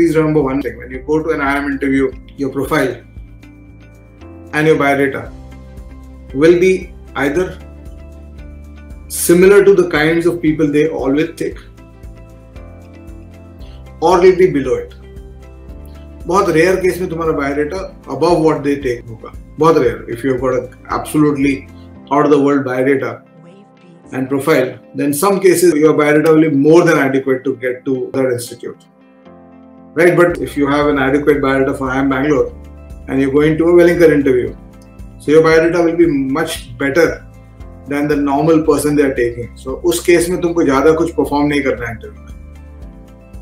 please remember one thing. When you go to an IIM interview, your profile and your biodata will be either similar to the kinds of people they always take, or will be below it. बहुत rare case में तुम्हारा biodata above what they take होगा. बहुत rare. If you've got an absolutely out of the world biodata and profile, then some cases your biodata will be more than adequate to get to that institute. Right? But if you have an adequate biodata for IIM Bangalore and you're going to a Wellington interview, so your biodata will be much better than the normal person they are taking. So उस case में तुमको ज़्यादा कुछ perform नहीं करना है interview में.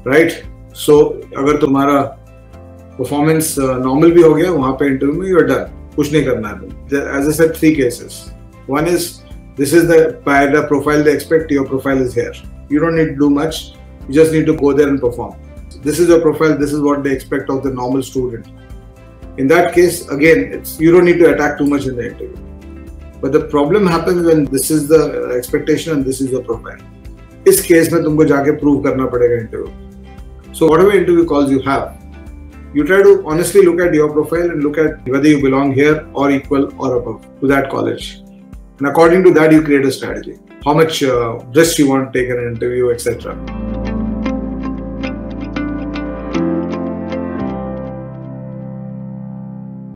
Right? So अगर तुम्हारा performance normal भी हो गया वहाँ पे interview में, you're done. कुछ नहीं करना है तुम. As I said, 3 cases. One is, this is the biodata profile they expect, your profile is here. You don't need to do much, you just need to go there and perform. This is your profile, this is what they expect of the normal student. In that case, again, you don't need to attack too much in the interview. But the problem happens when this is the expectation and this is your profile. इस case में तुमको जाके prove करना पड़ेगा interview. So whatever interview calls you have, you try to honestly look at your profile and look at whether you belong here or equal or above to that college. And according to that, you create a strategy. How much risk you want to take in an interview, etc.